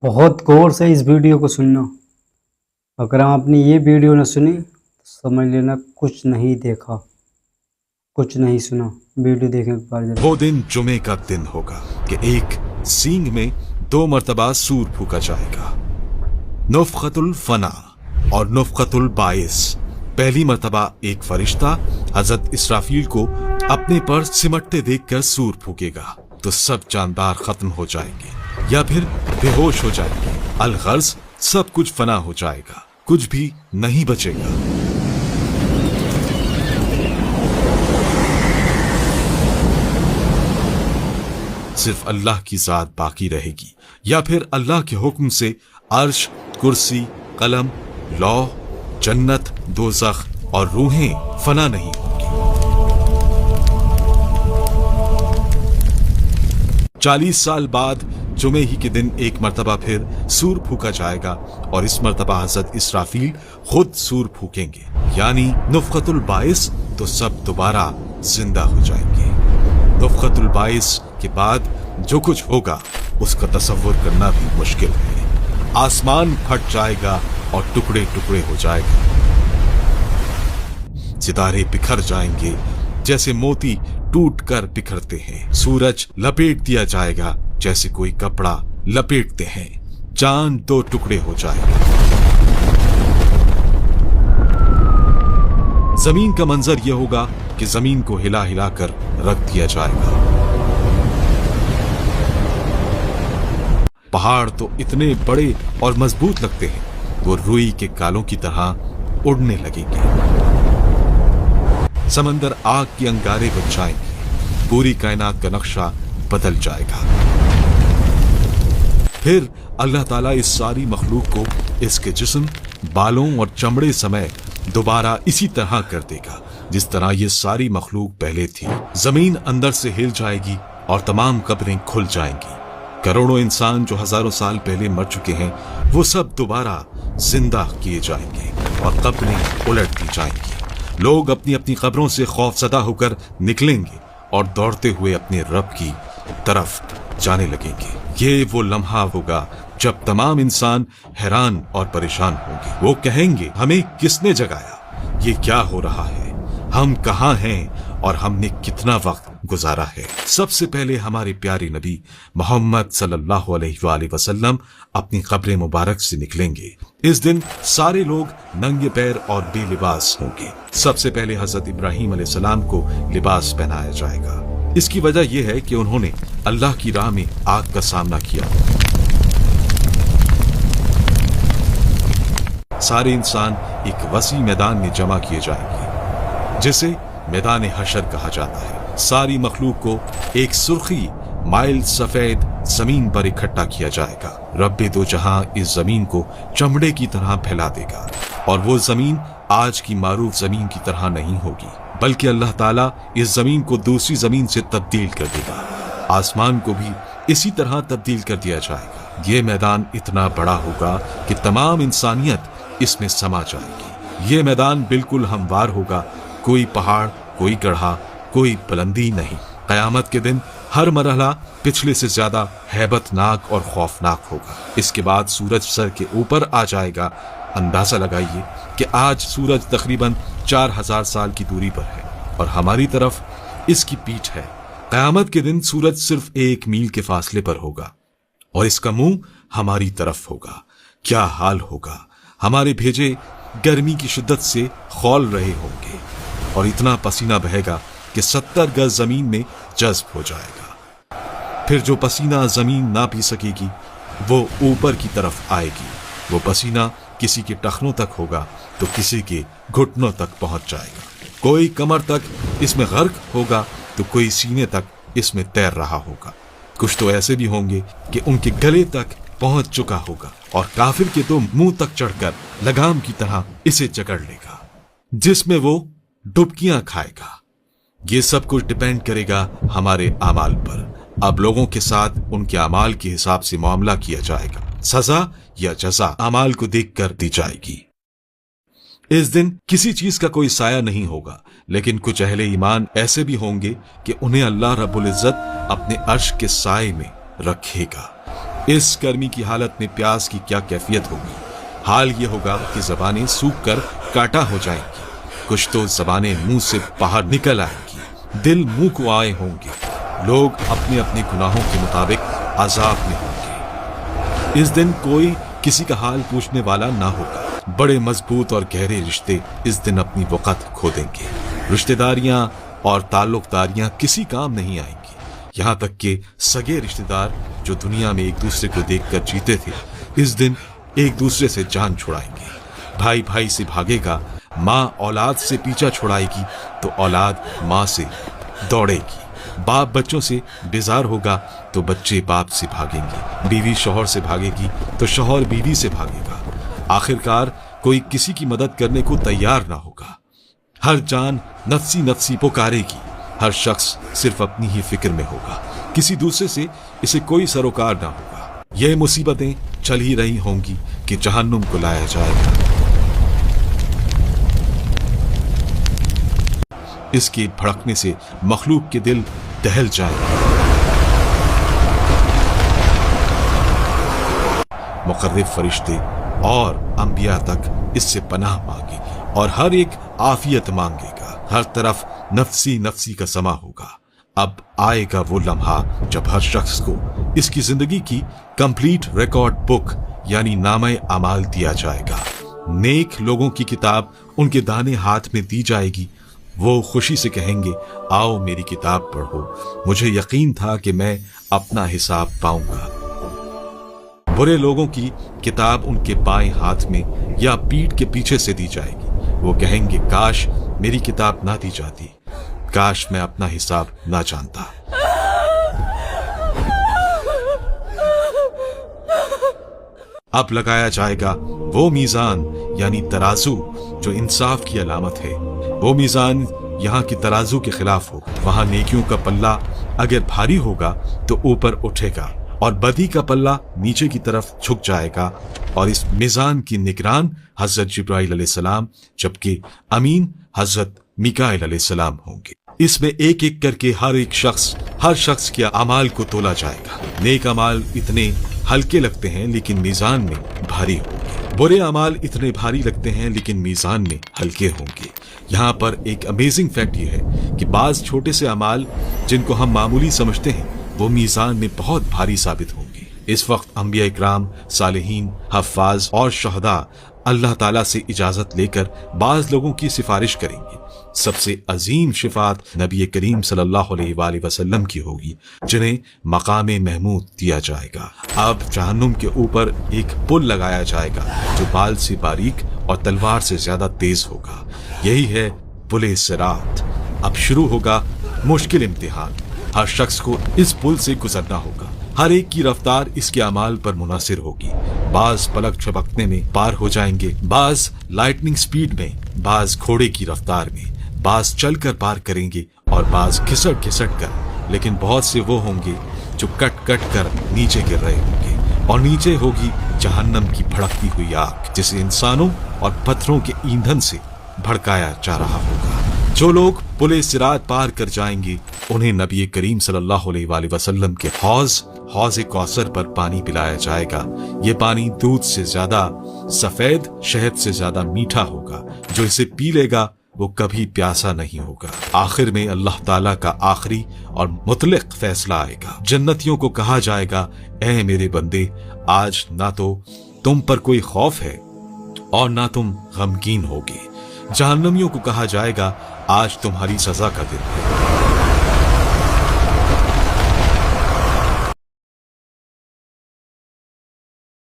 बहुत गौर से इस वीडियो को सुनना। अगर आपने ये वीडियो न सुनी तो समझ लेना कुछ नहीं देखा, कुछ नहीं सुना। वीडियो देखने के बाद जरा। वो दिन जुमे का दिन होगा कि एक सींग में 2 मरतबा सूर फूका जाएगा, नुफ़क़तुल फना और नुफ़क़तुल बाइस। पहली मरतबा एक फरिश्ता हजरत इसराफील को अपने पर सिमटते देखकर सूर फूकेगा तो सब जानदार खत्म हो जाएंगे या फिर बेहोश हो जाएंगे। अलगर्ज सब कुछ फना हो जाएगा, कुछ भी नहीं बचेगा। सिर्फ अल्लाह की जात बाकी रहेगी या फिर अल्लाह के हुक्म से अर्श, कुर्सी, कलम, लौह, जन्नत, दोज़ख और रूहें फना नहीं होंगी। 40 साल बाद जुमे ही के दिन एक मरतबा फिर सूर फूका जाएगा और इस मरतबा हजरत इसराफील खुद सूर फूकेंगे, यानी नुफ़क़तुल बाइस। तो सब दोबारा जिंदा हो जाएंगे। नुफ़क़तुल बाइस के बाद जो कुछ होगा उसका तसव्वुर करना भी मुश्किल है। आसमान फट जाएगा और टुकड़े टुकड़े हो जाएगा। सितारे बिखर जाएंगे जैसे मोती टूट कर बिखरते हैं। सूरज लपेट दिया जाएगा जैसे कोई कपड़ा लपेटते हैं। चांद 2 टुकड़े हो जाएगा। जमीन का मंजर यह होगा कि जमीन को हिला हिला कर रख दिया जाएगा। पहाड़ तो इतने बड़े और मजबूत लगते हैं, वो रुई के कालों की तरह उड़ने लगेंगे। समंदर आग के अंगारे बन जाएंगे। पूरी कायनात का नक्शा बदल जाएगा। फिर अल्लाह ताला इस सारी मखलूक को इसके जिस्म, बालों और चमड़े समेत दोबारा इसी तरह कर देगा जिस तरह ये सारी मखलूक पहले थी। जमीन अंदर से हिल जाएगी और तमाम कब्रें खुल जाएंगी। करोड़ों इंसान जो हजारों साल पहले मर चुके हैं वो सब दोबारा जिंदा किए जाएंगे और कब्रें उलट दी जाएंगी। लोग अपनी अपनी कब्रों से खौफजदा होकर निकलेंगे और दौड़ते हुए अपने रब की तरफ जाने लगेंगे। ये वो लम्हा होगा जब तमाम इंसान हैरान और परेशान होंगे। वो कहेंगे, हमें किसने जगाया? ये क्या हो रहा है? हम कहाँ हैं और हमने कितना वक्त गुजारा है? सबसे पहले हमारे प्यारे नबी मोहम्मद सल्लल्लाहु अलैहि वसल्लम अपनी कब्र मुबारक से निकलेंगे। इस दिन सारे लोग नंगे पैर और बेलिबास होंगे। सबसे पहले हजरत इब्राहीम अलैहिस्सलाम को लिबास पहनाया जाएगा। इसकी वजह यह है कि उन्होंने अल्लाह की राह में आग का सामना किया। सारे इंसान एक वसी मैदान में जमा किए जाएंगे जिसे मैदान हशर कहा जाता है। सारी मखलूक को एक सुर्खी माइल सफेद जमीन पर इकट्ठा किया जाएगा। रब्बे दो जहां इस जमीन को चमड़े की तरह फैला देगा और वो जमीन आज की मारूफ जमीन की तरह नहीं होगी, बल्कि अल्लाह ताला इस जमीन को दूसरी जमीन से तब्दील कर देगा। आसमान को भी इसी तरह तब्दील कर दिया जाएगा। ये मैदान इतना बड़ा होगा कि तमाम इंसानियत इसमें समा जाएगी। ये मैदान बिल्कुल हमवार होगा, कोई पहाड़, कोई गढ़ा, कोई बुलंदी नहीं। कयामत के दिन हर मरहला पिछले से ज्यादा हैबतनाक और खौफनाक होगा। इसके बाद सूरज सर के ऊपर आ जाएगा। अंदाजा लगाइए कि आज सूरज तकरीबन 4000 साल की दूरी पर है और हमारी तरफ इसकी पीठ है। कयामत के दिन सूरज सिर्फ 1 मील के फासले पर होगा और इसका मुंह हमारी तरफ होगा। क्या हाल होगा? हमारे भेजे गर्मी की शिद्दत से खौल रहे होंगे और इतना पसीना बहेगा कि 70 गज जमीन में जज्ब हो जाएगा। फिर जो पसीना जमीन ना पी सकेगी वो ऊपर की तरफ आएगी। वो पसीना किसी के टखनों तक होगा तो किसी के घुटनों तक पहुंच जाएगा। कोई कमर तक इसमें गर्क होगा तो कोई सीने तक इसमें तैर रहा होगा। कुछ तो ऐसे भी होंगे कि उनके गले तक पहुंच चुका होगा और काफिर के तो मुंह तक चढ़कर लगाम की तरह इसे जकड़ लेगा, जिसमें वो डुबकियां खाएगा। ये सब कुछ डिपेंड करेगा हमारे अमाल पर। अब लोगों के साथ उनके अमाल के हिसाब से मामला किया जाएगा। सजा या जजा अमाल को देखकर दी जाएगी। इस दिन किसी चीज का कोई साया नहीं होगा, लेकिन कुछ अहले ईमान ऐसे भी होंगे कि उन्हें अल्लाह रब्बुल इज्जत अपने अर्श के साए में रखेगा। इस गर्मी की हालत में प्यास की क्या कैफियत होगी। हाल ये होगा कि ज़बानें सूख कर काटा हो जाएंगी, कुछ तो ज़बानें मुंह से बाहर निकल आएंगी, दिल मुंह को आए होंगे, लोग अपने अपने गुनाहों के मुताबिक अजाब में होंगे। इस दिन कोई किसी का हाल पूछने वाला ना होगा। बड़े मजबूत और गहरे रिश्ते इस दिन अपनी वक़्त खो देंगे। रिश्तेदारियां और ताल्लुकदारियां किसी काम नहीं आएंगी। यहाँ तक कि सगे रिश्तेदार जो दुनिया में एक दूसरे को देखकर जीते थे, इस दिन एक दूसरे से जान छुड़ाएंगे। भाई भाई से भागेगा, माँ औलाद से पीछा छुड़ाएगी तो औलाद माँ से दौड़ेगी। बाप बच्चों से बेजार होगा तो बच्चे बाप से भागेंगे। बीवी शौहर से भागेगी तो शौहर बीवी से भागेगा। आखिरकार कोई किसी की मदद करने को तैयार ना होगा। हर जान नफसी नफसी पुकारेगी। हर शख्स सिर्फ अपनी ही फिक्र में होगा, किसी दूसरे से इसे कोई सरोकार ना होगा। यह मुसीबतें चल ही रही होंगी कि जहन्नुम को लाया जाएगा। इसके भड़कने से मखलूक के दिल दहल जाएंगे। मुकर्रब फरिश्ते और अंबिया तक इससे पनाह मांगेंगे और हर एक आफियत मांगेगा। हर तरफ नफसी नफसी का समा होगा। अब आएगा वो लम्हा जब हर शख्स को इसकी जिंदगी की कंप्लीट रिकॉर्ड बुक यानी नामे अमाल दिया जाएगा। नेक लोगों की किताब उनके दाने हाथ में दी जाएगी। वो खुशी से कहेंगे, आओ मेरी किताब पढ़ो, मुझे यकीन था कि मैं अपना हिसाब पाऊंगा। बुरे लोगों की किताब उनके बाएं हाथ में या पीठ के पीछे से दी जाएगी। वो कहेंगे, काश मेरी किताब ना दी जाती, काश मैं अपना हिसाब ना जानता। अब लगाया जाएगा वो मीजान यानी तराजू जो इंसाफ की अलामत है। वो मीजान यहाँ की तराजू के खिलाफ होगा। वहां नेकियों का पल्ला अगर भारी होगा तो ऊपर उठेगा और बदी का पल्ला नीचे की तरफ झुक जाएगा। और इस मीजान की निगरान हजरत जिब्राइल अलैहिस्सलाम जबकि अमीन हजरत मिकाइल अलैहिस्सलाम होंगे। इसमें एक एक करके हर शख्स के अमाल को तोला जाएगा। नेक अमाल इतने हल्के लगते हैं लेकिन मीजान में भारी होंगे। बुरे अमाल इतने भारी लगते हैं लेकिन मीजान में हल्के होंगे। यहाँ पर एक अमेजिंग फैक्ट ये है कि बाज छोटे से अमाल जिनको हम मामूली समझते हैं वो मीजान में बहुत भारी साबित होंगे। इस वक्त अंबिया इकराम, सालिहीन, हफ्फाज और शहदा अल्लाह ताला से इजाजत लेकर बाज लोगों की सिफारिश करेंगे। सबसे अजीम शिफात नबी करीम सल्लल्लाहु अलैहि वसल्लम की होगी जिन्हें मकाम महमूद दिया जाएगा। अब जहन्नुम के ऊपर एक पुल लगाया जाएगा जो बाल से बारीक और तलवार से ज्यादा तेज होगा। यही है पुल सिरात। अब शुरू होगा मुश्किल इम्तिहान। हर शख्स को इस पुल से गुजरना होगा। हर एक की रफ्तार इसके अमाल पर मुनासिर होगी। बाज पलक झपकने में पार हो जाएंगे, बाज लाइटनिंग स्पीड में, बाज घोड़े की रफ्तार में, बाज चलकर पार करेंगे और बाज घिसट घिसट कर। लेकिन बहुत से वो होंगे जो कट कट कर नीचे गिर रहे होंगे और नीचे होगी जहन्नम की भड़कती हुई आग जिसे इंसानों और पत्थरों के ईंधन से भड़काया जा रहा होगा। जो लोग पुल सिरात पार कर जाएंगे उन्हें नबी करीम सल्लल्लाहु अलैहि वसल्लम के हौज़ कौसर पर पानी पिलाया जाएगा। ये पानी दूध से ज्यादा सफेद, शहद से ज्यादा मीठा होगा। जो इसे पी लेगा वो कभी प्यासा नहीं होगा। आखिर में अल्लाह ताला का आखिरी और मुतलक फैसला आएगा। जन्नतियों को कहा जाएगा, ऐ मेरे बंदे, आज ना तो तुम पर कोई खौफ है और ना तुम गमगीन होगे। जहन्नमियों को कहा जाएगा, आज तुम्हारी सजा का दिन है।